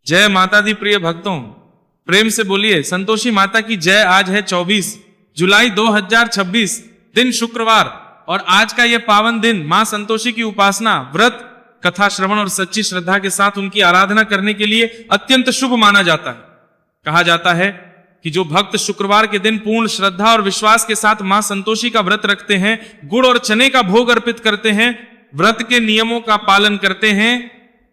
जय माता दी प्रिय भक्तों, प्रेम से बोलिए संतोषी माता की जय। आज है 24 जुलाई 2026, दिन शुक्रवार, और आज का यह पावन दिन मां संतोषी की उपासना, व्रत, कथा श्रवण और सच्ची श्रद्धा के साथ उनकी आराधना करने के लिए अत्यंत शुभ माना जाता है। कहा जाता है कि जो भक्त शुक्रवार के दिन पूर्ण श्रद्धा और विश्वास के साथ मां संतोषी का व्रत रखते हैं, गुड़ और चने का भोग अर्पित करते हैं, व्रत के नियमों का पालन करते हैं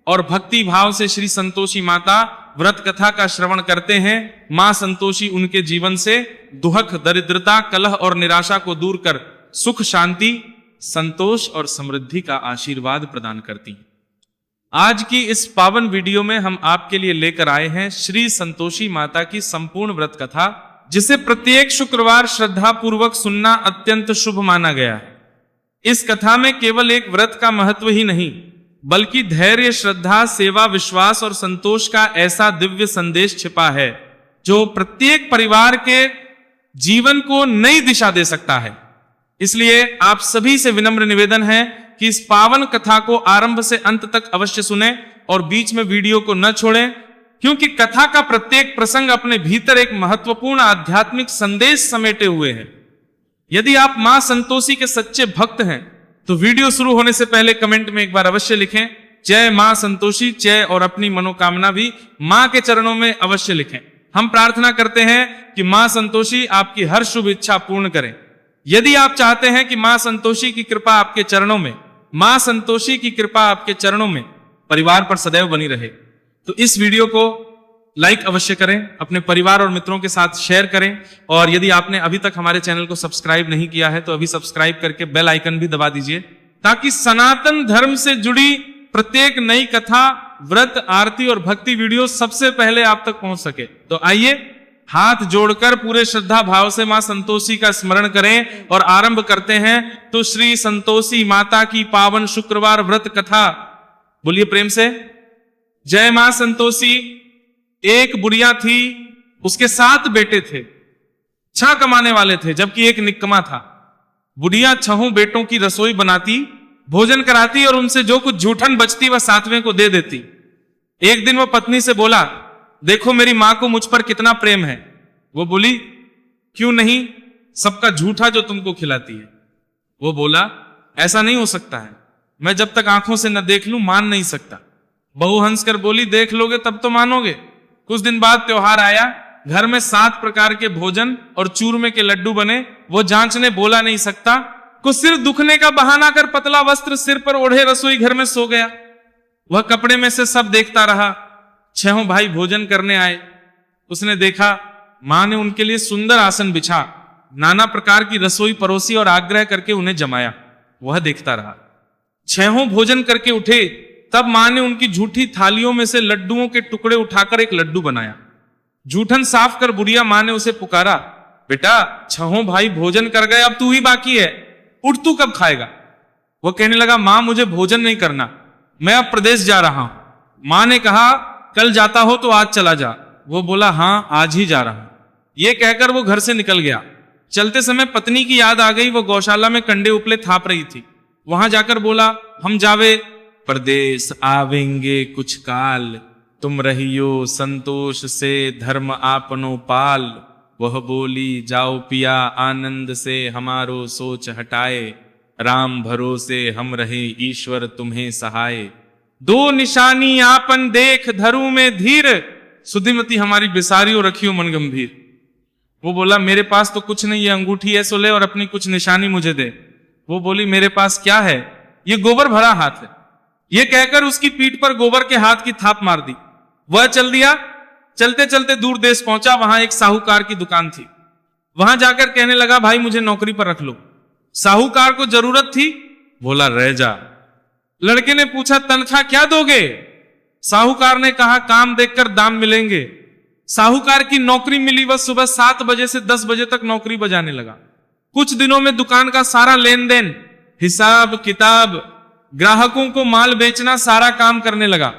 और भक्ति भाव से श्री संतोषी माता व्रत कथा का श्रवण करते हैं, मां संतोषी उनके जीवन से दुख, दरिद्रता, कलह और निराशा को दूर कर सुख, शांति, संतोष और समृद्धि का आशीर्वाद प्रदान करती हैं। आज की इस पावन वीडियो में हम आपके लिए लेकर आए हैं श्री संतोषी माता की संपूर्ण व्रत कथा, जिसे प्रत्येक शुक्रवार श्रद्धा पूर्वक सुनना अत्यंत शुभ माना गया है। इस कथा में केवल एक व्रत का महत्व ही नहीं, बल्कि धैर्य, श्रद्धा, सेवा, विश्वास और संतोष का ऐसा दिव्य संदेश छिपा है जो प्रत्येक परिवार के जीवन को नई दिशा दे सकता है। इसलिए आप सभी से विनम्र निवेदन है कि इस पावन कथा को आरंभ से अंत तक अवश्य सुने और बीच में वीडियो को न छोड़ें, क्योंकि कथा का प्रत्येक प्रसंग अपने भीतर एक महत्वपूर्ण आध्यात्मिक संदेश समेटे हुए है। यदि आप मां संतोषी के सच्चे भक्त हैं तो वीडियो शुरू होने से पहले कमेंट में एक बार अवश्य लिखें जय मां संतोषी जय, और अपनी मनोकामना भी मां के चरणों में अवश्य लिखें। हम प्रार्थना करते हैं कि मां संतोषी आपकी हर शुभ इच्छा पूर्ण करें। यदि आप चाहते हैं कि मां संतोषी की कृपा आपके चरणों में, मां संतोषी की कृपा आपके चरणों में परिवार पर सदैव बनी रहे, तो इस वीडियो को लाइक अवश्य करें, अपने परिवार और मित्रों के साथ शेयर करें, और यदि आपने अभी तक हमारे चैनल को सब्सक्राइब नहीं किया है तो अभी सब्सक्राइब करके बेल आइकन भी दबा दीजिए, ताकि सनातन धर्म से जुड़ी प्रत्येक नई कथा, व्रत, आरती और भक्ति वीडियो सबसे पहले आप तक पहुंच सके। तो आइए हाथ जोड़कर पूरे श्रद्धा भाव से मां संतोषी का स्मरण करें और आरंभ करते हैं। तो श्री संतोषी माता की पावन शुक्रवार व्रत कथा, बोलिए प्रेम से जय मां संतोषी। एक बुढ़िया थी, उसके 7 बेटे थे, 6 कमाने वाले थे जबकि एक निकम्मा था। बुढ़िया 6 बेटों की रसोई बनाती, भोजन कराती और उनसे जो कुछ जूठन बचती वह 7वें को दे देती। एक दिन वह पत्नी से बोला, देखो मेरी मां को मुझ पर कितना प्रेम है। वो बोली, क्यों नहीं, सबका झूठा जो तुमको खिलाती है। वो बोला, ऐसा नहीं हो सकता है, मैं जब तक आंखों से न देख लूं मान नहीं सकता। बहू हंसकर बोली, देख लोगे तब तो मानोगे। कुछ दिन बाद त्योहार आया, घर में 7 प्रकार के भोजन और चूरमे के लड्डू बने। वो जांचने बोला नहीं सकता, कुछ सिर दुखने का बहाना कर पतला वस्त्र सिर पर ओढ़े रसोई घर में सो गया। वह कपड़े में से सब देखता रहा। 6 भाई भोजन करने आए। उसने देखा मां ने उनके लिए सुंदर आसन बिछा, नाना प्रकार की रसोई परोसी और आग्रह करके उन्हें जमाया। वह देखता रहा। 6 भोजन करके उठे, तब मां ने उनकी झूठी थालियों में से लड्डुओं के टुकड़े उठाकर एक लड्डू बनाया। जूठन साफ कर बुढ़िया मां ने उसे पुकारा, बेटा 6 भाई भोजन कर गए, अब तू ही बाकी है, उठ तू कब खाएगा। वह कहने लगा, मां मुझे भोजन नहीं करना, मैं अब प्रदेश जा रहा हूं। मां ने कहा, कल जाता हो तो आज चला जा। वो बोला, हाँ आज ही जा रहा हूं। ये कहकर वो घर से निकल गया। चलते समय पत्नी की याद आ गई। वो गौशाला में कंडे उपले थाप रही थी। वहां जाकर बोला, हम जावे प्रदेश आवेंगे कुछ काल, तुम रहियो संतोष से धर्म आपनो पाल। वह बोली, जाओ पिया आनंद से हमारो सोच हटाए, राम भरोसे हम रहे ईश्वर तुम्हें सहाय। 2 निशानी आपन देख धरू में धीर, सुधिमती हमारी बिसारियों रखियो मन गंभीर। वो बोला, मेरे पास तो कुछ नहीं, ये अंगूठी है सो ले और अपनी कुछ निशानी मुझे दे। वो बोली, मेरे पास क्या है, ये गोबर भरा हाथ है। ये कहकर उसकी पीठ पर गोबर के हाथ की थाप मार दी। वह चल दिया। चलते चलते दूर देश पहुंचा। वहां एक साहूकार की दुकान थी। वहां जाकर कहने लगा, भाई मुझे नौकरी पर रख लो। साहूकार को जरूरत थी, बोला रह जा। लड़के ने पूछा, तनख्वाह क्या दोगे। साहूकार ने कहा, काम देखकर दाम मिलेंगे। साहूकार की नौकरी मिली। वह सुबह 7 बजे से 10 बजे तक नौकरी बजाने लगा। कुछ दिनों में दुकान का सारा लेन देन, हिसाब किताब, ग्राहकों को माल बेचना, सारा काम करने लगा।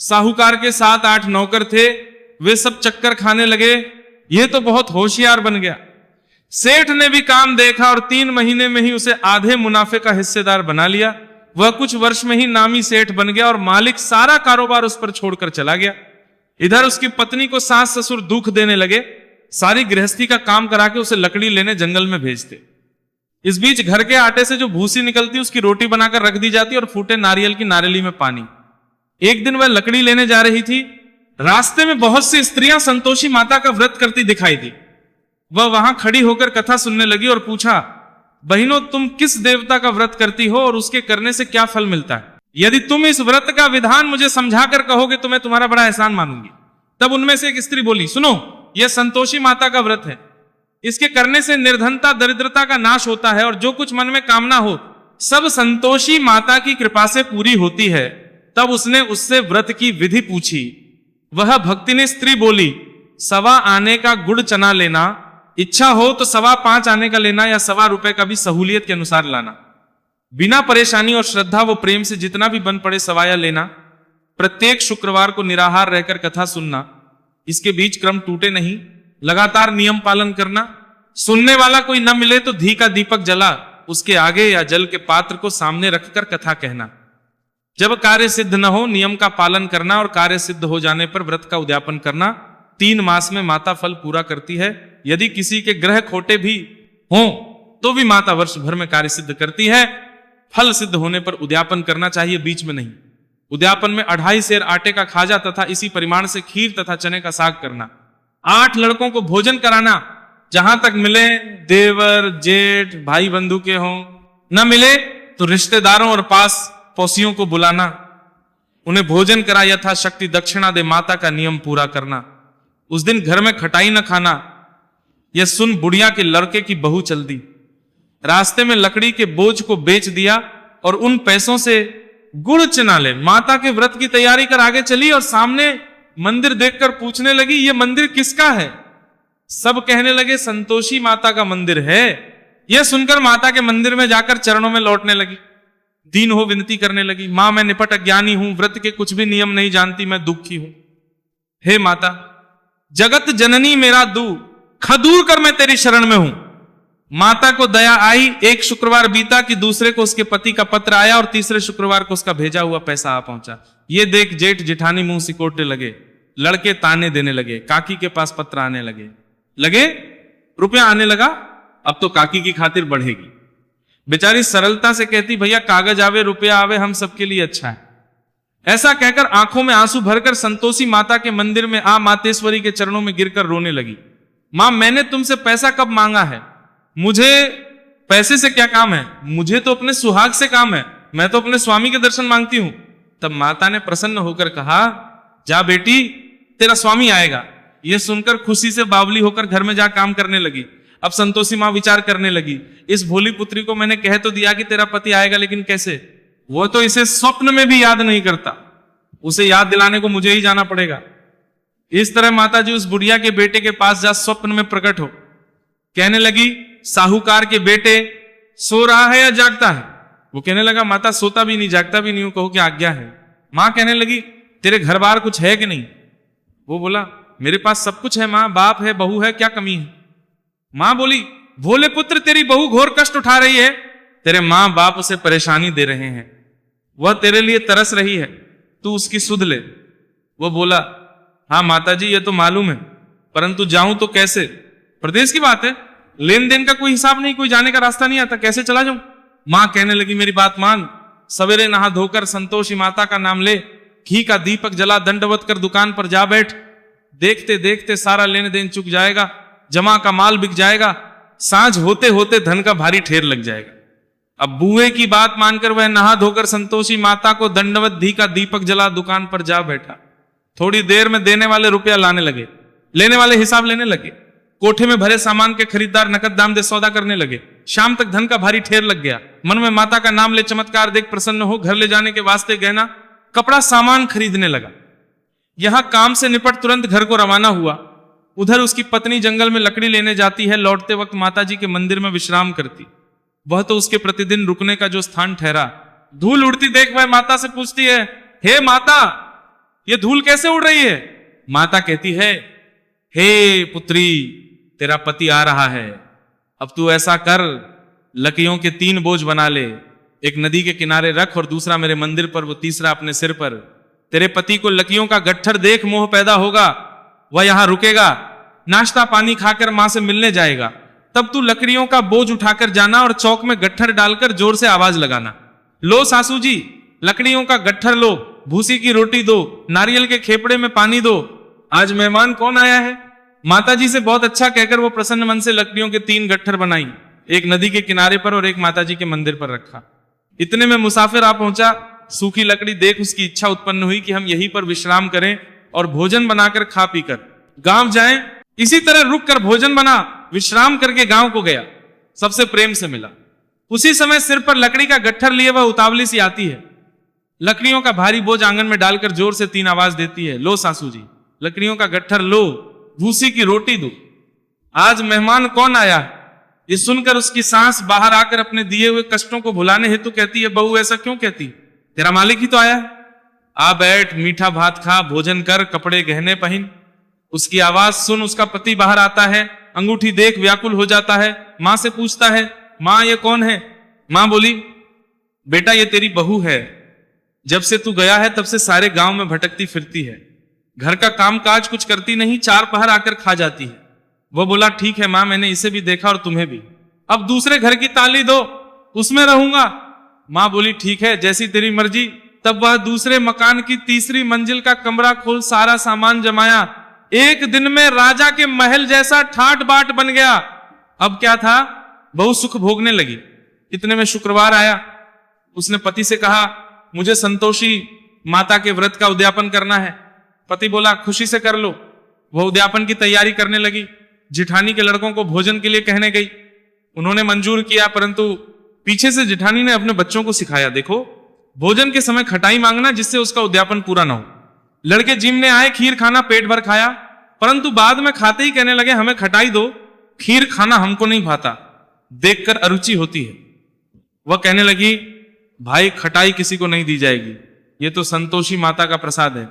साहूकार के 7-8 नौकर थे, वे सब चक्कर खाने लगे। यह तो बहुत होशियार बन गया। सेठ ने भी काम देखा और 3 महीने में ही उसे आधे मुनाफे का हिस्सेदार बना लिया। वह कुछ वर्ष में ही नामी सेठ बन गया और मालिक सारा कारोबार उस पर छोड़कर चला गया। इधर उसकी पत्नी को सास ससुर दुख देने लगे, सारी गृहस्थी का काम करा के उसे लकड़ी लेने जंगल में भेजते। इस बीच घर के आटे से जो भूसी निकलती उसकी रोटी बनाकर रख दी जाती और फूटे नारियल की नारियली में पानी। एक दिन वह लकड़ी लेने जा रही थी, रास्ते में बहुत सी स्त्रियां संतोषी माता का व्रत करती दिखाई दी। वह वहां खड़ी होकर कथा सुनने लगी और पूछा, बहनों तुम किस देवता का व्रत करती हो और उसके करने से क्या फल मिलता है? यदि तुम इस व्रत का विधान मुझे समझाकर कहोगे तो मैं तुम्हारा बड़ा एहसान मानूंगी। तब उनमें से एक स्त्री बोली, सुनो, यह संतोषी माता का व्रत है। इसके करने से निर्धनता दरिद्रता का नाश होता है और जो कुछ मन में कामना हो सब संतोषी माता की कृपा से पूरी होती है। तब उसने उससे व्रत की विधि पूछी। वह भक्तिनी स्त्री बोली, 1.25 आने का गुड़ चना लेना, इच्छा हो तो 5.25 आने का लेना या 1.25 रुपए का भी सहूलियत के अनुसार लाना। बिना परेशानी और श्रद्धा व प्रेम से जितना भी बन पड़े सवाया लेना। प्रत्येक शुक्रवार को निराहार रहकर कथा सुनना, इसके बीच क्रम टूटे नहीं, लगातार नियम पालन करना। सुनने वाला कोई न मिले तो घी का दीपक जला उसके आगे या जल के पात्र को सामने रखकर कथा कहना। जब कार्य सिद्ध न हो नियम का पालन करना और कार्य सिद्ध हो जाने पर व्रत का उद्यापन करना। 3 मास में माता फल पूरा करती है। यदि किसी के ग्रह खोटे भी हों तो भी माता वर्ष भर में कार्य सिद्ध करती है। फल सिद्ध होने पर उद्यापन करना चाहिए, बीच में नहीं। उद्यापन में 2.5 सेर आटे का खाजा तथा इसी परिमाण से खीर तथा चने का साग करना। 8 लड़कों को भोजन कराना, जहां तक मिले देवर जेठ भाई बंधु के हों, न मिले तो रिश्तेदारों और पास पड़ोसियों को बुलाना, उन्हें भोजन करा यथाशक्ति दक्षिणा दे, माता का नियम पूरा करना। उस दिन घर में खटाई न खाना। यह सुन बुढ़िया के लड़के की बहू चल दी, रास्ते में लकड़ी के बोझ को बेच दिया और उन पैसों से गुड़ चना ले माता के व्रत की तैयारी कर आगे चली और सामने मंदिर देखकर पूछने लगी, यह मंदिर किसका है? सब कहने लगे संतोषी माता का मंदिर है। यह सुनकर माता के मंदिर में जाकर चरणों में लौटने लगी, दीन हो विनती करने लगी, मां मैं निपट अज्ञानी हूं, व्रत के कुछ भी नियम नहीं जानती, मैं दुखी हूं। हे माता, जगत जननी मेरा दुख दूर कर, मैं तेरी शरण में हूं। माता को दया आई। एक शुक्रवार बीता कि दूसरे को उसके पति का पत्र आया और तीसरे शुक्रवार को उसका भेजा हुआ पैसा आ पहुंचा। ये देख जेठ जेठानी मुंह सिकोड़ने लगे, लड़के ताने देने लगे, काकी के पास पत्र आने लगे, रुपया आने लगा, अब तो काकी की खातिर बढ़ेगी। बेचारी सरलता से कहती, भैया कागज आवे रुपया आवे, हम सबके लिए अच्छा है। ऐसा कहकर आंखों में आंसू भरकर संतोषी माता के मंदिर में आ मातेश्वरी के चरणों में गिरकर रोने लगी। मां मैंने तुमसे पैसा कब मांगा है? मुझे पैसे से क्या काम है? मुझे तो अपने सुहाग से काम है, मैं तो अपने स्वामी के दर्शन मांगती हूं। तब माता ने प्रसन्न होकर कहा, जा बेटी तेरा स्वामी आएगा। यह सुनकर खुशी से बावली होकर घर में जा काम करने लगी। अब संतोषी मां विचार करने लगी, इस भोली पुत्री को मैंने कह तो दिया कि तेरा पति आएगा, लेकिन कैसे? वो तो इसे स्वप्न में भी याद नहीं करता, उसे याद दिलाने को मुझे ही जाना पड़ेगा। इस तरह माता जी उस बुढ़िया के बेटे के पास जा स्वप्न में प्रकट हो कहने लगी, साहूकार के बेटे सो रहा है या जागता है? वो कहने लगा, माता सोता भी नहीं जागता भी नहीं हूं, कहो कि आज्ञा है। मां कहने लगी, तेरे घर बार कुछ है कि नहीं? वो बोला, मेरे पास सब कुछ है मां, बाप है बहू है, क्या कमी है? मां बोली, भोले पुत्र तेरी बहू घोर कष्ट उठा रही है, तेरे मां बाप उसे परेशानी दे रहे हैं, वह तेरे लिए तरस रही है, तू उसकी सुध ले। वो बोला, हाँ माता जी ये तो मालूम है, परंतु जाऊं तो कैसे? प्रदेश की बात है, लेन देन का कोई हिसाब नहीं, कोई जाने का रास्ता नहीं आता, कैसे चला जाऊं? मां कहने लगी, मेरी बात मान, सवेरे नहा धोकर संतोषी माता का नाम ले, घी का दीपक जला, दंडवत कर दुकान पर जा बैठ। देखते देखते सारा लेन देन चुक जाएगा, जमा का माल बिक जाएगा, सांझ होते होते धन का भारी ढेर लग जाएगा। अब बुए की बात मानकर वह नहा धोकर संतोषी माता को दंडवत घी का दीपक जला दुकान पर जा बैठा। थोड़ी देर में देने वाले रुपया लाने लगे, लेने वाले हिसाब लेने लगे। कोठे में भरे सामान के खरीदार नकद दाम दे सौदा करने लगे। शाम तक धन का भारी ढेर लग गया। मन में माता का नाम ले, चमत्कार देख प्रसन्न हो, घर ले जाने के वास्ते गहना कपड़ा सामान खरीदने लगा। यहां काम से निपट तुरंत घर को रवाना हुआ। उधर उसकी पत्नी जंगल में लकड़ी लेने जाती है, लौटते वक्त माता जी के मंदिर में विश्राम करती। वह तो उसके प्रतिदिन रुकने का जो स्थान ठहरा। धूल उड़ती देख वह माता से पूछती है, हे माता ये धूल कैसे उड़ रही है? माता कहती है, हे पुत्री तेरा पति आ रहा है, अब तू ऐसा कर, लकड़ियों के 3 बोझ बना ले, एक नदी के किनारे रख और दूसरा मेरे मंदिर पर, वो तीसरा अपने सिर पर। तेरे पति को लकड़ियों का गट्ठर देख मोह पैदा होगा, वह यहां रुकेगा, नाश्ता पानी खाकर मां से मिलने जाएगा, तब तू लकड़ियों का बोझ उठाकर जाना और चौक में गट्ठर डालकर जोर से आवाज लगाना, लो सासू जी लकड़ियों का गट्ठर लो, भूसी की रोटी दो, नारियल के खेपड़े में पानी दो, आज मेहमान कौन आया है। माताजी से बहुत अच्छा कहकर वो प्रसन्न मन से लकड़ियों के 3 गट्ठर बनाई, एक नदी के किनारे पर और एक माताजी के मंदिर पर रखा। इतने में मुसाफिर आ पहुंचा। सूखी लकड़ी देख उसकी इच्छा उत्पन्न हुई कि हम यहीं पर विश्राम करें और भोजन बनाकर खा पीकर गांव जाएं। इसी तरह रुक कर भोजन बना, विश्राम करके गांव को गया, सबसे प्रेम से मिला। उसी समय सिर पर लकड़ी का गट्ठर लिए वह उतावली सी आती है, लकड़ियों का भारी बोझ आंगन में डालकर जोर से 3 आवाज देती है, लो सासू जी लकड़ियों का गट्ठर लो, भूसी की रोटी दो, आज मेहमान कौन आया है। ये सुनकर उसकी सांस बाहर आकर अपने दिए हुए कष्टों को भुलाने हेतु कहती है, बहू ऐसा क्यों कहती, तेरा मालिक ही तो आया है, आ बैठ मीठा भात खा, भोजन कर, कपड़े गहने पहन। उसकी आवाज सुन उसका पति बाहर आता है, अंगूठी देख व्याकुल हो जाता है, मां से पूछता है, मां ये कौन है। मां बोली, बेटा ये तेरी बहू है, जब से तू गया है तब से सारे गांव में भटकती फिरती है, घर का काम काज कुछ करती नहीं, 4 पहर आकर खा जाती है। वो बोला, ठीक है मां, मैंने इसे भी देखा और तुम्हें भी, अब दूसरे घर की ताली दो, उसमें रहूंगा। मां बोली, ठीक है जैसी तेरी मर्जी। तब वह दूसरे मकान की 3री मंजिल का कमरा खोल सारा सामान जमाया, एक दिन में राजा के महल जैसा ठाट बाट बन गया। अब क्या था, बहु सुख भोगने लगी। इतने में शुक्रवार आया। उसने पति से कहा, मुझे संतोषी माता के व्रत का उद्यापन करना है। पति बोला, खुशी से कर लो। वह उद्यापन की तैयारी करने लगी, जिठानी के लड़कों को भोजन के लिए कहने गई। उन्होंने मंजूर किया, परंतु पीछे से जिठानी ने अपने बच्चों को सिखाया, देखो भोजन के समय खटाई मांगना जिससे उसका उद्यापन पूरा ना हो। लड़के जिमने आए, खीर खाना पेट भर खाया, परंतु बाद में खाते ही कहने लगे, हमें खटाई दो, खीर खाना हमको नहीं भाता, देखकर अरुचि होती है। वह कहने लगी, भाई खटाई किसी को नहीं दी जाएगी, ये तो संतोषी माता का प्रसाद है।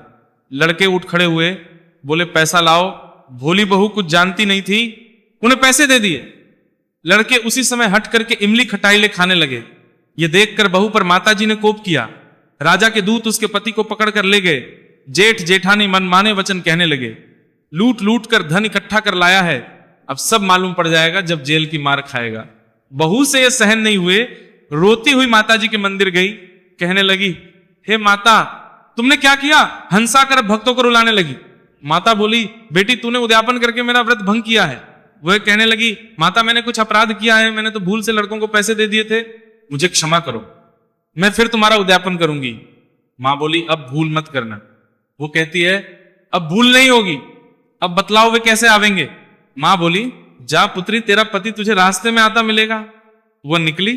लड़के उठ खड़े हुए, बोले पैसा लाओ। भोली बहू कुछ जानती नहीं थी, उन्हें पैसे दे दिए। लड़के उसी समय हट करके इमली खटाई ले खाने लगे। ये देखकर बहू पर माताजी ने कोप किया। राजा के दूत उसके पति को पकड़ कर ले गए। जेठ जेठानी मनमाने वचन कहने लगे, लूट लूट कर धन इकट्ठा कर लाया है, अब सब मालूम पड़ जाएगा जब जेल की मार खाएगा। बहू से यह सहन नहीं हुए, रोती हुई माताजी के मंदिर गई, कहने लगी, हे माता तुमने क्या किया। हंसा कर भक्तों को रुलाने लगी। माता बोली, बेटी तूने उद्यापन करके मेरा व्रत भंग किया है। वह कहने लगी, माता मैंने कुछ अपराध किया है, मैंने तो भूल से लड़कों को पैसे दे दिए थे, मुझे क्षमा करो, मैं फिर तुम्हारा उद्यापन करूंगी। मां बोली, अब भूल मत करना। वो कहती है, अब भूल नहीं होगी, अब बतलाओ वे कैसे आवेंगे। मां बोली, जा पुत्री, तेरा पति तुझे रास्ते में आता मिलेगा। वह निकली,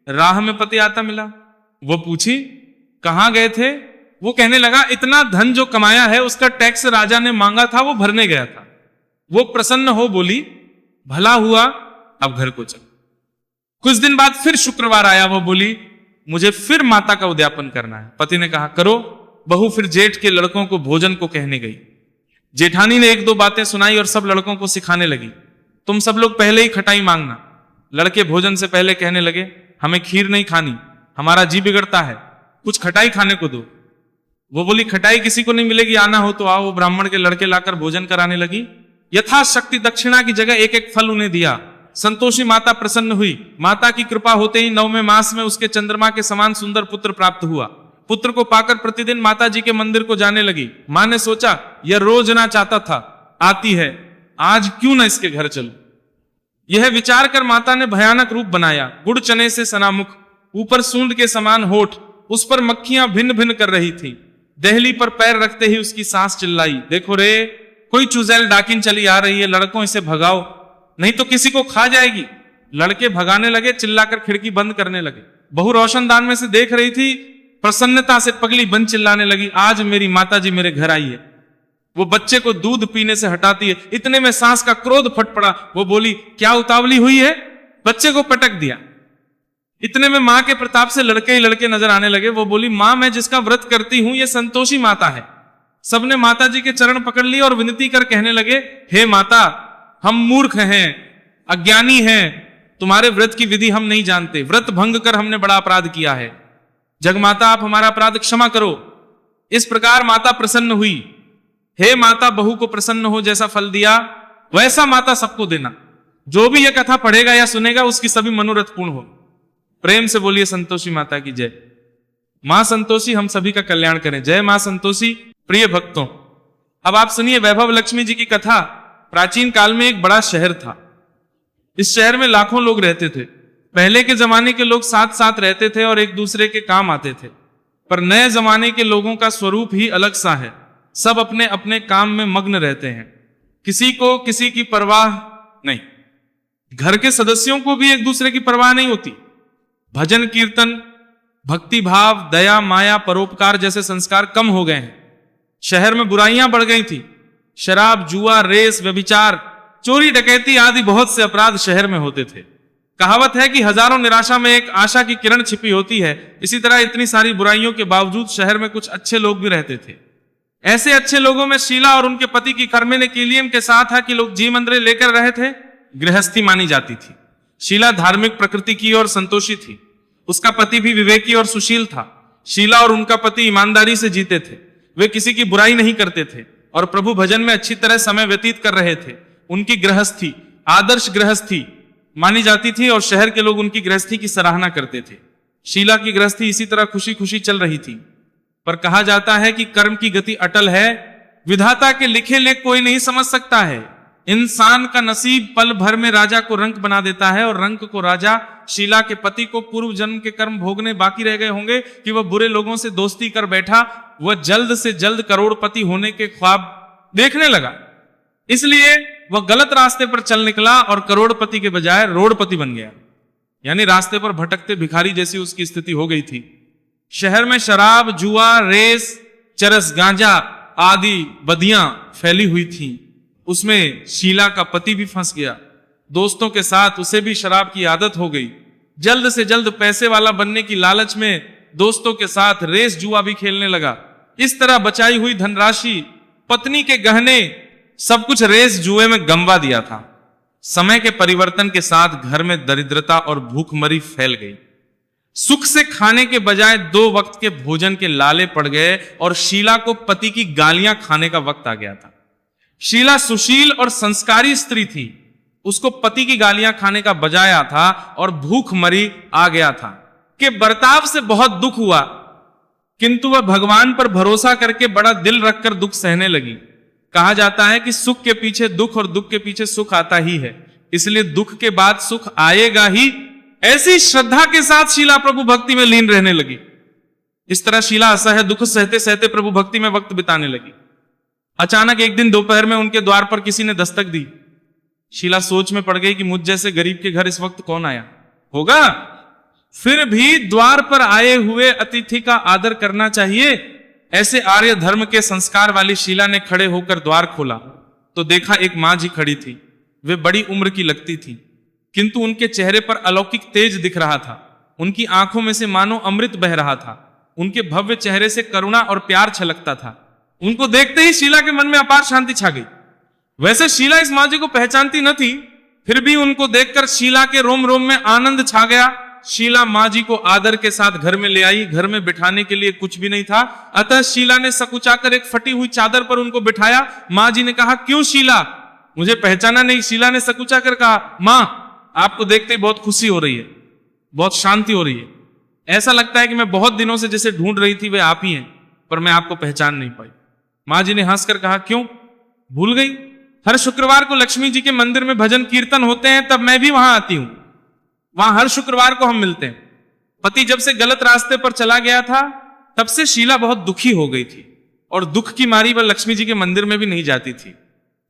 राह में पति आता मिला। वो पूछी, कहां गए थे। वो कहने लगा, इतना धन जो कमाया है उसका टैक्स राजा ने मांगा था, वो भरने गया था। वो प्रसन्न हो बोली, भला हुआ, अब घर को चल। कुछ दिन बाद फिर शुक्रवार आया। वो बोली, मुझे फिर माता का उद्यापन करना है। पति ने कहा, करो। बहू फिर जेठ के लड़कों को भोजन को कहने गई। जेठानी ने 1-2 बातें सुनाई और सब लड़कों को सिखाने लगी, तुम सब लोग पहले ही खटाई मांगना। लड़के भोजन से पहले कहने लगे, हमें खीर नहीं खानी, हमारा जी बिगड़ता है, कुछ खटाई खाने को दो। वो बोली, खटाई किसी को नहीं मिलेगी, आना हो तो आओ। ब्राह्मण के लड़के लाकर भोजन कराने लगी। यथाशक्ति दक्षिणा की जगह 1-1 फल उन्हें दिया। संतोषी माता प्रसन्न हुई। माता की कृपा होते ही 9वें मास में उसके चंद्रमा के समान सुंदर पुत्र प्राप्त हुआ। पुत्र को पाकर प्रतिदिन माता जी के मंदिर को जाने लगी। मां ने सोचा, यह रोज ना चाहता था, आती है, आज क्यों ना इसके घर चलूं। यह विचार कर माता ने भयानक रूप बनाया। गुड़ चने से सना मुख, ऊपर सूंड के समान होठ, उस पर मक्खियां भिन्न भिन्न कर रही थी। दहली पर पैर रखते ही उसकी सांस चिल्लाई, देखो रे, कोई चुजैल डाकिन चली आ रही है, लड़कों इसे भगाओ, नहीं तो किसी को खा जाएगी। लड़के भगाने लगे, चिल्लाकर खिड़की बंद करने लगे। बहू रोशनदान में से देख रही थी, प्रसन्नता से पगली बंद चिल्लाने लगी, आज मेरी माताजी मेरे घर आई है। वो बच्चे को दूध पीने से हटाती है। इतने में सांस का क्रोध फट पड़ा। वो बोली, क्या उतावली हुई है, बच्चे को पटक दिया। इतने में मां के प्रताप से लड़के ही लड़के नजर आने लगे। वो बोली, मां मैं जिसका व्रत करती हूं ये संतोषी माता है। सबने माता जी के चरण पकड़ लिए और विनती कर कहने लगे, हे माता, हम मूर्ख हैं, अज्ञानी हैं, तुम्हारे व्रत की विधि हम नहीं जानते, व्रत भंग कर हमने बड़ा अपराध किया है, जगमाता आप हमारा अपराध क्षमा करो। इस प्रकार माता प्रसन्न हुई। हे माता, बहू को प्रसन्न हो जैसा फल दिया वैसा माता सबको देना। जो भी यह कथा पढ़ेगा या सुनेगा उसकी सभी मनोरथ पूर्ण हो। प्रेम से बोलिए संतोषी माता की जय। मां संतोषी हम सभी का कल्याण करें। जय मां संतोषी। प्रिय भक्तों, अब आप सुनिए वैभव लक्ष्मी जी की कथा। प्राचीन काल में एक बड़ा शहर था। इस शहर में लाखों लोग रहते थे। पहले के जमाने के लोग साथ साथ रहते थे और एक दूसरे के काम आते थे, पर नए जमाने के लोगों का स्वरूप ही अलग सा है। सब अपने अपने काम में मग्न रहते हैं, किसी को किसी की परवाह नहीं। घर के सदस्यों को भी एक दूसरे की परवाह नहीं होती। भजन कीर्तन, भक्ति भाव, दया, माया, परोपकार जैसे संस्कार कम हो गए हैं। शहर में बुराइयां बढ़ गई थी। शराब, जुआ, रेस, व्यभिचार, चोरी, डकैती आदि बहुत से अपराध शहर में होते थे। कहावत है कि हजारों निराशा में एक आशा की किरण छिपी होती है। इसी तरह इतनी सारी बुराइयों के बावजूद शहर में कुछ अच्छे लोग भी रहते थे। ऐसे अच्छे लोगों में शीला और उनके पति की कर्मे कीलियम के साथ है कि लोग जी मंदिर लेकर रहे थे। गृहस्थी मानी जाती थी। शीला धार्मिक प्रकृति की और संतोषी थी। उसका पति भी विवेकी और सुशील था। शीला और उनका पति ईमानदारी से जीते थे। वे किसी की बुराई नहीं करते थे और प्रभु भजन में अच्छी तरह समय व्यतीत कर रहे थे। उनकी गृहस्थी आदर्श गृहस्थी मानी जाती थी और शहर के लोग उनकी गृहस्थी की सराहना करते थे। शीला की गृहस्थी इसी तरह खुशी खुशी चल रही थी। पर कहा जाता है कि कर्म की गति अटल है, विधाता के लिखे लेख कोई नहीं समझ सकता है। इंसान का नसीब पल भर में राजा को रंक बना देता है और रंक को राजा। शीला के पति को पूर्व जन्म के कर्म भोगने बाकी रह गए होंगे कि वह बुरे लोगों से दोस्ती कर बैठा। वह जल्द से जल्द करोड़पति होने के ख्वाब देखने लगा, इसलिए वह गलत रास्ते पर चल निकला और करोड़पति के बजाय रोड़पति बन गया। यानी रास्ते पर भटकते भिखारी जैसी उसकी स्थिति हो गई थी। शहर में शराब, जुआ, रेस, चरस, गांजा आदि बदियां फैली हुई थीं। उसमें शीला का पति भी फंस गया। दोस्तों के साथ उसे भी शराब की आदत हो गई। जल्द से जल्द पैसे वाला बनने की लालच में दोस्तों के साथ रेस जुआ भी खेलने लगा। इस तरह बचाई हुई धनराशि, पत्नी के गहने, सब कुछ रेस जुए में गंवा दिया था। समय के परिवर्तन के साथ घर में दरिद्रता और भूखमरी फैल गई। सुख से खाने के बजाय 2 वक्त के भोजन के लाले पड़ गए और शीला को पति की गालियां खाने का वक्त आ गया था। शीला सुशील और संस्कारी स्त्री थी। उसको पति की गालियां खाने का बजाया था और भूखमरी आ गया था। कि बर्ताव से बहुत दुख हुआ, किंतु वह भगवान पर भरोसा करके बड़ा दिल रखकर दुख सहने लगी। कहा जाता है कि सुख के पीछे दुख और दुख के पीछे सुख आता ही है, इसलिए दुख के बाद सुख आएगा ही। ऐसी श्रद्धा के साथ शीला प्रभु भक्ति में लीन रहने लगी। इस तरह शीला असह्य दुख सहते सहते प्रभु भक्ति में वक्त बिताने लगी। अचानक एक दिन दोपहर में उनके द्वार पर किसी ने दस्तक दी। शीला सोच में पड़ गई कि मुझ जैसे गरीब के घर इस वक्त कौन आया होगा। फिर भी द्वार पर आए हुए अतिथि का आदर करना चाहिए। ऐसे आर्य धर्म के संस्कार वाली शीला ने खड़े होकर द्वार खोला तो देखा एक मां जी खड़ी थी। वे बड़ी उम्र की लगती थी, किंतु उनके चेहरे पर अलौकिक तेज दिख रहा था। उनकी आंखों में से मानो अमृत बह रहा था। उनके भव्य चेहरे से करुणा और प्यार छलकता था। उनको देखते ही शीला के मन में अपार शांति छा गई। वैसे शीला इस मां जी को पहचानती न थी, फिर भी उनको देखकर शीला के रोम रोम में आनंद छा गया। शीला मां जी को आदर के साथ घर में ले आई। घर में बिठाने के लिए कुछ भी नहीं था, अतः शीला ने सकुचाकर एक फटी हुई चादर पर उनको बिठाया। मां जी ने कहा, क्यों शीला, मुझे पहचाना नहीं? शीला ने सकुचाकर कहा, मां आपको देखते ही बहुत खुशी हो रही है, बहुत शांति हो रही है। ऐसा लगता है कि मैं बहुत दिनों से जिसे ढूंढ रही थी वे आप ही हैं, पर मैं आपको पहचान नहीं पाई। मां जी ने हंसकर कहा, क्यों भूल गई? हर शुक्रवार को लक्ष्मी जी के मंदिर में भजन कीर्तन होते हैं, तब मैं भी वहां आती हूं। वहां हर शुक्रवार को हम मिलते हैं। पति जब से गलत रास्ते पर चला गया था, तब से शीला बहुत दुखी हो गई थी और दुख की मारी वह लक्ष्मी जी के मंदिर में भी नहीं जाती थी।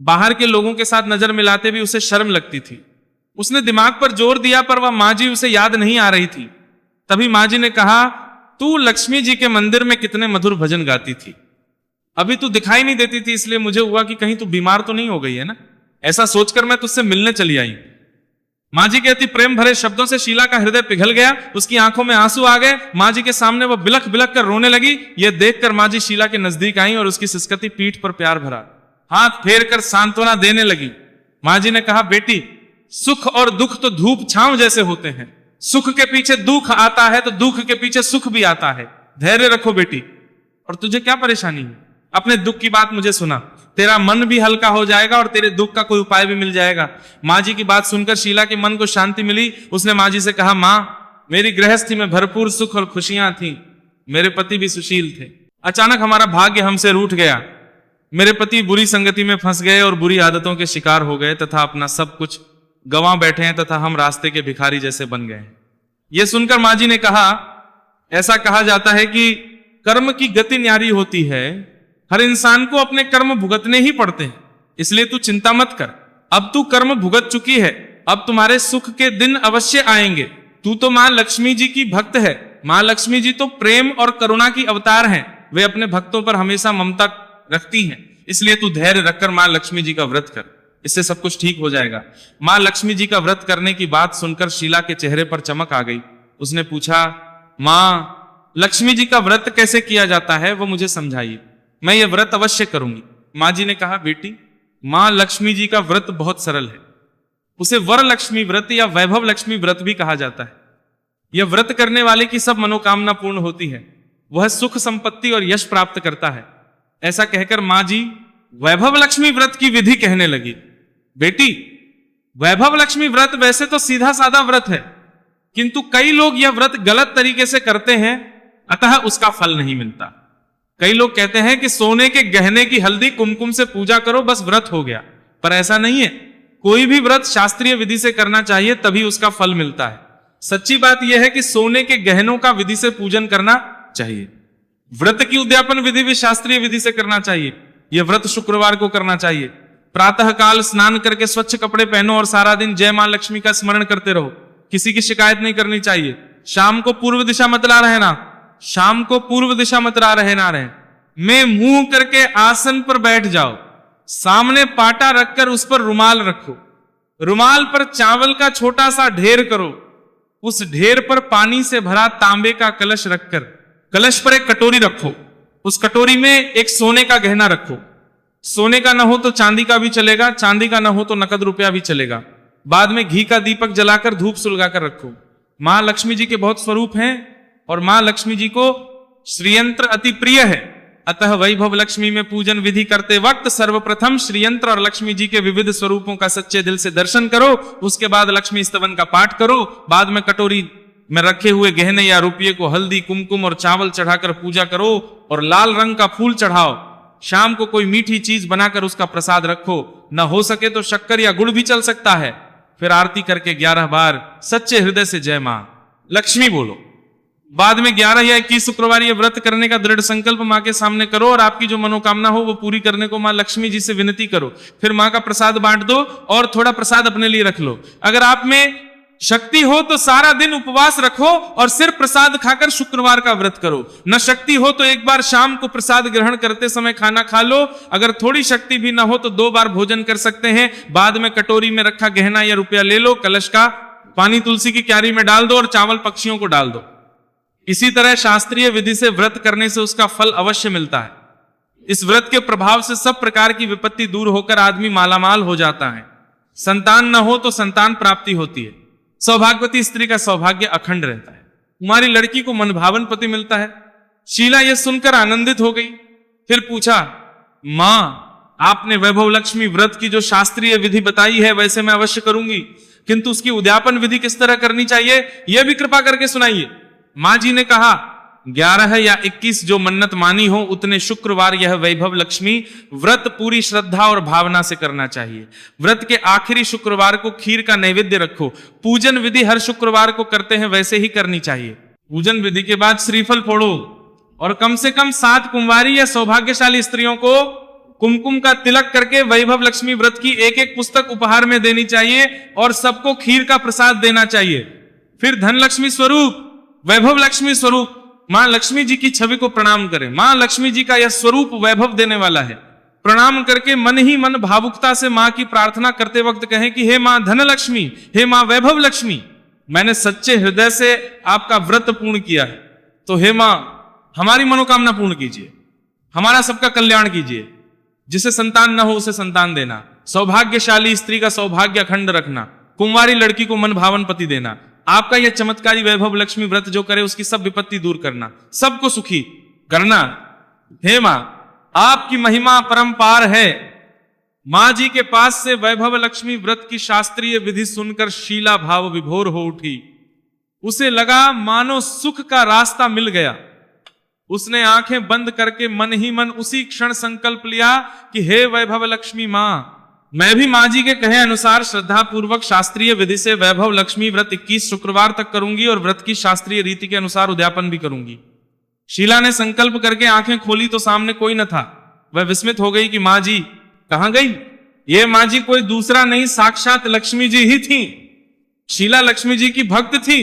बाहर के लोगों के साथ नजर मिलाते भी उसे शर्म लगती थी। उसने दिमाग पर जोर दिया, पर वह मां जी उसे याद नहीं आ रही थी। तभी मां जी ने कहा, तू लक्ष्मी जी के मंदिर में कितने मधुर भजन गाती थी, अभी तू दिखाई नहीं देती थी, इसलिए मुझे हुआ कि कहीं तू बीमार तो नहीं हो गई है ना। ऐसा सोचकर मैं तुझसे मिलने चली आई। मां जी के अति प्रेम भरे शब्दों से शीला का हृदय पिघल गया। उसकी आंखों में आंसू आ गए। मां जी के सामने वह बिलख बिलख कर रोने लगी। यह देखकर मां जी शीला के नजदीक आई और उसकी सिसकती पीठ पर प्यार भरा, हाथ फेर कर सांत्वना देने लगी। मां जी ने कहा, बेटी सुख और दुख तो धूप छांव जैसे होते हैं। सुख के पीछे दुख आता है तो दुख के पीछे सुख भी आता है। धैर्य रखो बेटी। और तुझे क्या परेशानी है? अपने दुख की बात मुझे सुना, तेरा मन भी हल्का हो जाएगा और तेरे दुख का कोई उपाय भी मिल जाएगा। माँ जी की बात सुनकर शीला के मन को शांति मिली। उसने माँ जी से कहा, माँ, मेरी गृहस्थी में भरपूर सुख और खुशियां थी, मेरे पति भी सुशील थे। अचानक हमारा भाग्य हमसे रूठ गया, मेरे पति बुरी संगति में फंस गए और बुरी आदतों के शिकार हो गए तथा अपना सब कुछ गंवा बैठे हैं तथा हम रास्ते के भिखारी जैसे बन गए। यह सुनकर माँ जी ने कहा, ऐसा कहा जाता है कि कर्म की गति न्यारी होती है, हर इंसान को अपने कर्म भुगतने ही पड़ते हैं, इसलिए तू चिंता मत कर। अब तू कर्म भुगत चुकी है, अब तुम्हारे सुख के दिन अवश्य आएंगे। तू तो माँ लक्ष्मी जी की भक्त है। माँ लक्ष्मी जी तो प्रेम और करुणा की अवतार हैं, वे अपने भक्तों पर हमेशा ममता रखती हैं, इसलिए तू धैर्य रखकर माँ लक्ष्मी जी का व्रत कर, इससे सब कुछ ठीक हो जाएगा। माँ लक्ष्मी जी का व्रत करने की बात सुनकर शीला के चेहरे पर चमक आ गई। उसने पूछा, माँ, लक्ष्मी जी का व्रत कैसे किया जाता है वो मुझे समझाइए, मैं ये व्रत अवश्य करूंगी। माँ जी ने कहा, बेटी, माँ लक्ष्मी जी का व्रत बहुत सरल है, उसे वर लक्ष्मी व्रत या वैभव लक्ष्मी व्रत भी कहा जाता है। यह व्रत करने वाले की सब मनोकामना पूर्ण होती है, वह सुख संपत्ति और यश प्राप्त करता है। ऐसा कहकर माँ जी वैभव लक्ष्मी व्रत की विधि कहने लगी। बेटी, वैभव लक्ष्मी व्रत वैसे तो सीधा साधा व्रत है, किंतु कई लोग यह व्रत गलत तरीके से करते हैं, अतः उसका फल नहीं मिलता। कई लोग कहते हैं कि सोने के गहने की हल्दी कुमकुम से पूजा करो बस व्रत हो गया, पर ऐसा नहीं है। कोई भी व्रत शास्त्रीय विधि से करना चाहिए, तभी उसका फल मिलता है। सच्ची बात यह है कि सोने के गहनों का विधि से पूजन करना चाहिए। व्रत की उद्यापन विधि भी शास्त्रीय विधि से करना चाहिए। यह व्रत शुक्रवार को करना चाहिए। प्रातः काल स्नान करके स्वच्छ कपड़े पहनो और सारा दिन जय मां लक्ष्मी का स्मरण करते रहो। किसी की शिकायत नहीं करनी चाहिए। शाम को पूर्व दिशा मत ला रहना, शाम को पूर्व दिशा मत ला रहे ना रहे। मैं मुंह करके आसन पर बैठ जाओ, सामने पाटा रखकर उस पर रुमाल रखो, रुमाल पर चावल का छोटा सा ढेर करो, उस ढेर पर पानी से भरा तांबे का कलश रखकर कलश पर एक कटोरी रखो, उस कटोरी में एक सोने का गहना रखो। सोने का ना हो तो चांदी का भी चलेगा, चांदी का ना हो तो नकद रुपया भी चलेगा। बाद में घी का दीपक जलाकर धूप सुलगाकर रखो। मां लक्ष्मी जी के बहुत स्वरूप हैं और मां लक्ष्मी जी को श्रीयंत्र अति प्रिय है, अतः वैभव लक्ष्मी में पूजन विधि करते वक्त सर्वप्रथम श्रीयंत्र और लक्ष्मी जी के विविध स्वरूपों का सच्चे दिल से दर्शन करो। उसके बाद लक्ष्मी स्तवन का पाठ करो। बाद में कटोरी में रखे हुए गहने या रुपये को हल्दी, कुमकुम और चावल चढ़ाकर पूजा करो और लाल रंग का फूल चढ़ाओ। शाम को कोई मीठी चीज बनाकर उसका प्रसाद रखो, न हो सके तो शक्कर या गुड़ भी चल सकता है। फिर आरती करके 11 बार सच्चे हृदय से जय मां लक्ष्मी बोलो। बाद में 11 या 21 शुक्रवार ये व्रत करने का दृढ़ संकल्प मां के सामने करो और आपकी जो मनोकामना हो वो पूरी करने को मां लक्ष्मी जी से विनती करो। फिर मां का प्रसाद बांट दो और थोड़ा प्रसाद अपने लिए रख लो। अगर आप में शक्ति हो तो सारा दिन उपवास रखो और सिर्फ प्रसाद खाकर शुक्रवार का व्रत करो। न शक्ति हो तो एक बार शाम को प्रसाद ग्रहण करते समय खाना खा लो। अगर थोड़ी शक्ति भी ना हो तो 2 बार भोजन कर सकते हैं। बाद में कटोरी में रखा गहना या रुपया ले लो, कलश का पानी तुलसी की क्यारी में डाल दो और चावल पक्षियों को डाल दो। इसी तरह शास्त्रीय विधि से व्रत करने से उसका फल अवश्य मिलता है। इस व्रत के प्रभाव से सब प्रकार की विपत्ति दूर होकर आदमी मालामाल हो जाता है। संतान न हो तो संतान प्राप्ति होती है। सौभाग्यवती स्त्री का सौभाग्य अखंड रहता है। कुमारी लड़की को मनभावन पति मिलता है। शीला यह सुनकर आनंदित हो गई। फिर पूछा, मां, आपने वैभव लक्ष्मी व्रत की जो शास्त्रीय विधि बताई है वैसे मैं अवश्य करूंगी, किंतु उसकी उद्यापन विधि किस तरह करनी चाहिए यह भी कृपा करके सुनाइए। मां जी ने कहा, 11 या 21 जो मन्नत मानी हो उतने शुक्रवार यह वैभव लक्ष्मी व्रत पूरी श्रद्धा और भावना से करना चाहिए। व्रत के आखिरी शुक्रवार को खीर का नैवेद्य रखो। पूजन विधि हर शुक्रवार को करते हैं वैसे ही करनी चाहिए। पूजन विधि के बाद श्रीफल फोड़ो और कम से कम 7 कुंवारी या सौभाग्यशाली स्त्रियों को कुमकुम का तिलक करके वैभव लक्ष्मी व्रत की एक पुस्तक उपहार में देनी चाहिए और सबको खीर का प्रसाद देना चाहिए। फिर धन लक्ष्मी स्वरूप, वैभव लक्ष्मी स्वरूप मां लक्ष्मी जी की छवि को प्रणाम करें। मां लक्ष्मी जी का यह स्वरूप वैभव देने वाला है। प्रणाम करके मन ही मन भावुकता से मां की प्रार्थना करते वक्त कहें कि हे मां धन लक्ष्मी, हे मां वैभव लक्ष्मी, मैंने सच्चे हृदय से आपका व्रत पूर्ण किया है, तो हे मां हमारी मनोकामना पूर्ण कीजिए, हमारा सबका कल्याण कीजिए। जिसे संतान न हो उसे संतान देना, सौभाग्यशाली स्त्री का सौभाग्य अखंड रखना, कुंवारी लड़की को मन भावन पति देना, आपका यह चमत्कारी वैभव लक्ष्मी व्रत जो करे उसकी सब विपत्ति दूर करना, सबको सुखी करना। हे मां, आपकी महिमा परंपार है। मां जी के पास से वैभव लक्ष्मी व्रत की शास्त्रीय विधि सुनकर शीला भाव विभोर हो उठी। उसे लगा मानो सुख का रास्ता मिल गया। उसने आंखें बंद करके मन ही मन उसी क्षण संकल्प लिया कि हे वैभव लक्ष्मी मां, मैं भी मां जी के कहे अनुसार श्रद्धा पूर्वक शास्त्रीय विधि से वैभव लक्ष्मी व्रत 21 शुक्रवार तक करूंगी और व्रत की शास्त्रीय रीति के अनुसार उद्यापन भी करूंगी। शीला ने संकल्प करके आंखें खोली तो सामने कोई न था। वह विस्मित हो गई कि मां जी कहां गई। ये मां जी कोई दूसरा नहीं, साक्षात लक्ष्मी जी ही थी। शीला लक्ष्मी जी की भक्त थी,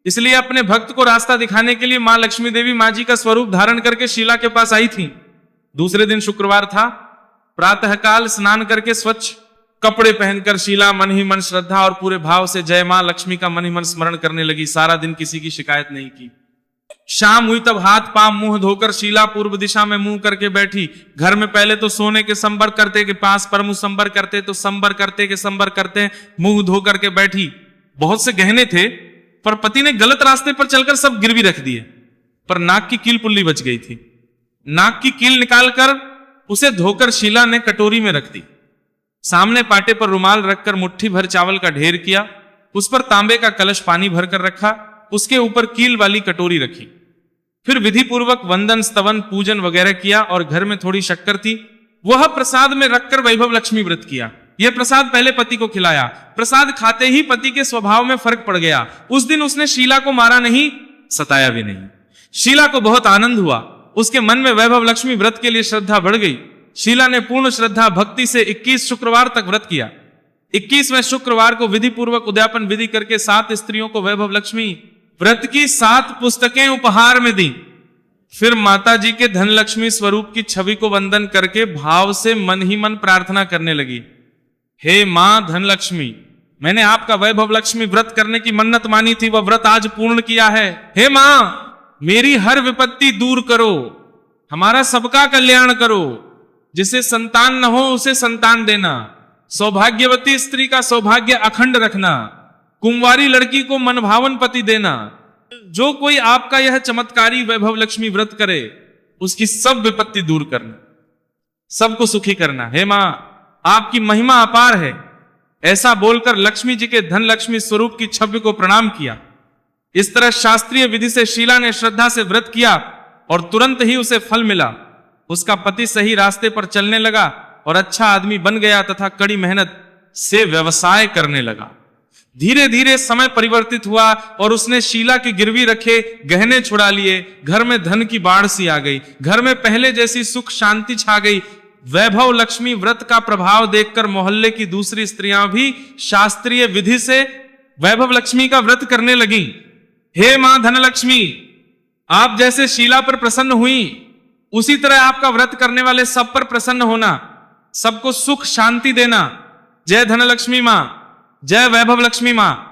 इसलिए अपने भक्त को रास्ता दिखाने के लिए मां लक्ष्मी देवी मां जी का स्वरूप धारण करके शीला के पास आई थी। दूसरे दिन शुक्रवार था। प्रातःकाल स्नान करके स्वच्छ कपड़े पहनकर शीला मन ही मन श्रद्धा और पूरे भाव से जय मां लक्ष्मी का मन ही मन स्मरण करने लगी। सारा दिन किसी की शिकायत नहीं की। शाम हुई तब हाथ पांव मुंह धोकर शीला पूर्व दिशा में मुंह करके बैठी। घर में पहले तो सोने के संबर करते के पास परमु संबर करते, तो संबर करते के संबर करते मुंह धो करके बैठी। बहुत से गहने थे, पर पति ने गलत रास्ते पर चलकर सब गिरवी रख दिए। पर नाक की कील पुल्ली बच गई थी। नाक की कील निकालकर उसे धोकर शीला ने कटोरी में रख दी। सामने पाटे पर रुमाल रखकर मुट्ठी भर चावल का ढेर किया। उस पर तांबे का कलश पानी भरकर रखा। उसके ऊपर कील वाली कटोरी रखी। फिर विधि पूर्वक वंदन स्तवन पूजन वगैरह किया और घर में थोड़ी शक्कर थी, वह प्रसाद में रखकर वैभव लक्ष्मी व्रत किया। यह प्रसाद पहले पति को खिलाया। प्रसाद खाते ही पति के स्वभाव में फर्क पड़ गया। उस दिन उसने शीला को मारा नहीं, सताया भी नहीं। शीला को बहुत आनंद हुआ। उसके मन में वैभव लक्ष्मी व्रत के लिए श्रद्धा बढ़ गई। शीला ने पूर्ण श्रद्धा भक्ति से 21 शुक्रवार तक व्रत किया। 21वें शुक्रवार को विधि पूर्वक उद्यापन विधि करके 7 स्त्रियों को वैभव लक्ष्मी व्रत की 7 पुस्तकें उपहार में दी। फिर माता जी के धन लक्ष्मी स्वरूप की छवि को वंदन करके भाव से मन ही मन प्रार्थना करने लगी। हे मां धन लक्ष्मी, मैंने आपका वैभव लक्ष्मी व्रत करने की मन्नत मानी थी, वह व्रत आज पूर्ण किया है। हे मां, मेरी हर विपत्ति दूर करो, हमारा सबका कल्याण करो। जिसे संतान न हो उसे संतान देना, सौभाग्यवती स्त्री का सौभाग्य अखंड रखना, कुंवारी लड़की को मनभावन पति देना। जो कोई आपका यह चमत्कारी वैभव लक्ष्मी व्रत करे उसकी सब विपत्ति दूर करना, सबको सुखी करना। हे मां, आपकी महिमा अपार है। ऐसा बोलकर लक्ष्मी जी के धन लक्ष्मी स्वरूप की छवि को प्रणाम किया। इस तरह शास्त्रीय विधि से शीला ने श्रद्धा से व्रत किया और तुरंत ही उसे फल मिला। उसका पति सही रास्ते पर चलने लगा और अच्छा आदमी बन गया तथा कड़ी मेहनत से व्यवसाय करने लगा। धीरे धीरे समय परिवर्तित हुआ और उसने शीला के गिरवी रखे गहने छुड़ा लिए। घर में धन की बाढ़ सी आ गई। घर में पहले जैसी सुख शांति छा गई। वैभव लक्ष्मी व्रत का प्रभाव देखकर मोहल्ले की दूसरी स्त्रियां भी शास्त्रीय विधि से वैभव लक्ष्मी का व्रत करने लगी। हे मां धनलक्ष्मी, आप जैसे शीला पर प्रसन्न हुई, उसी तरह आपका व्रत करने वाले सब पर प्रसन्न होना, सबको सुख शांति देना। जय धनलक्ष्मी मां, जय वैभव लक्ष्मी मां।